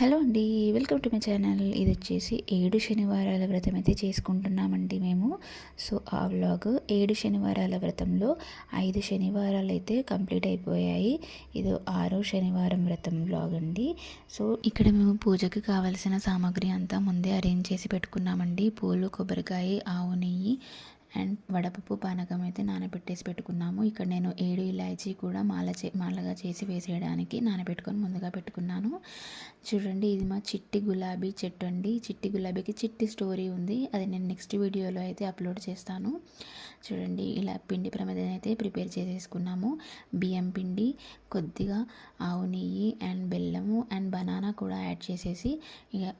Hello అండి, welcome to my channel. ఇది వచ్చేసి 7 శనివారాల వ్రతం అయితే చేసుకుంటున్నామండి మేము. సో ఆ వ్లాగ్ 7 శనివారాల వ్రతంలో 5 శనివారాలు అయితే కంప్లీట్ అయిపోయాయి. ఇది 6వ శనివారం వ్రతం వ్లాగ్ అండి. సో ఇక్కడ మేము పూజకి కావాల్సిన సామాగ్రి అంతా ముందే అరేంజ్ చేసి పెట్టుకున్నామండి. పూలు, కొబ్బరికాయ, ఆవు నెయ్యి అండ్ వడపప్పు పానకం అయితే నానబెట్టేసి పెట్టుకున్నాము. ఇక్కడ నేను 7 ఇలాచీ కూడా మాలగా చేసి వేసేయడానికి నానబెట్టుకొని ముందుగా పెట్టుకున్నాను. చూడండి, ఇది మా చిట్టి గులాబీ చెట్టు అండి. చిట్టి గులాబీకి చిట్టి స్టోరీ ఉంది, అది నేను నెక్స్ట్ వీడియోలో అయితే అప్లోడ్ చేస్తాను. చూడండి, ఇలా పిండి ప్రమిదన అయితే ప్రిపేర్ చేసేసుకున్నాము. బియ్యం పిండి, కొద్దిగా ఆవు నెయ్యి అండ్ బెల్లము అండ్ బనానా కూడా యాడ్ చేసేసి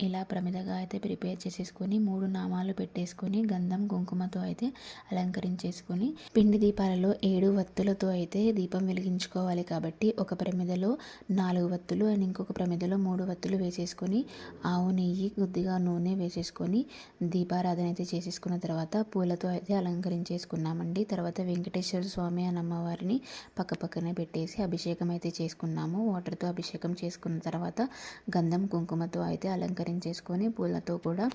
ఇలా ప్రమిదగా అయితే ప్రిపేర్ చేసేసుకొని 3 నామాలు పెట్టేసుకొని గంధం కుంకుమతో అయితే అలంకరించేసుకొని పిండి దీపాలలో 7 వత్తులతో అయితే దీపం వెలిగించుకోవాలి. కాబట్టి ఒక ప్రమిదలో 4 వత్తులు అండ్ ఇంకొక ప్రమిదలో 3 వత్తులు వేసేసుకొని ఆవు నెయ్యి, కొద్దిగా నూనె వేసేసుకొని దీపారాధన అయితే చేసేసుకున్న తర్వాత పూలతో అయితే అలంకరించేసుకున్నామండి. తర్వాత వెంకటేశ్వర స్వామి అని అమ్మవారిని పక్కనే పెట్టేసి అభిషేకం అయితే చేసుకున్నాము. వాటర్తో అభిషేకం చేసుకున్న తర్వాత గంధం కుంకుమతో అయితే అలంకరించేసుకొని పూలతో కూడా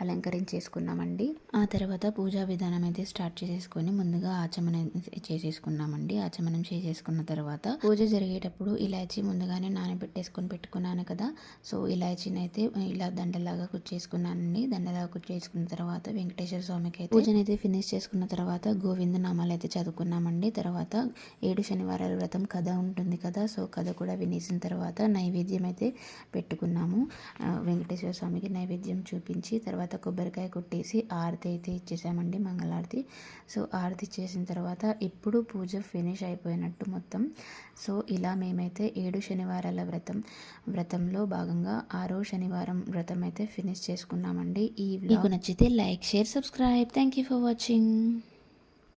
అలంకరించేసుకున్నామండి. ఆ తర్వాత పూజా విధానం అయితే స్టార్ట్ చేసేసుకొని ముందుగా ఆచమనం చేసేసుకున్నామండి. ఆచమనం చేసేసుకున్న తర్వాత పూజ జరిగేటప్పుడు ఇలాచీ ముందుగానే నానబెట్టేసుకొని పెట్టుకున్నాను కదా. సో ఇలాచీని అయితే ఇలా దండలాగా కుచ్చేసుకున్నానండి. దండలాగా కుచ్చేసుకున్న తర్వాత వెంకటేశ్వర స్వామికి అయితే పూజనైతే ఫినిష్ చేసుకున్న తర్వాత గోవింద నామాలు అయితే చదువుకున్నామండి. తర్వాత 7 శనివారాల వ్రతం కథ ఉంటుంది కదా, సో కథ కూడా వినేసిన తర్వాత నైవేద్యం అయితే పెట్టుకున్నాము. వెంకటేశ్వర స్వామికి నైవేద్యం చూపించి తర్వాత కొబ్బరికాయ కొట్టేసి ఆరతి అయితే ఇచ్చేసామండి, మంగళారతి. సో ఆరతి ఇచ్చేసిన తర్వాత ఇప్పుడు పూజ ఫినిష్ అయిపోయినట్టు మొత్తం. సో ఇలా మేమైతే 7 శనివారాల వ్రతంలో భాగంగా 6వ శనివారం వ్రతం అయితే ఫినిష్ చేసుకున్నామండి. ఈ వీడియో మీకు నచ్చితే like, share, subscribe. Thank you for watching.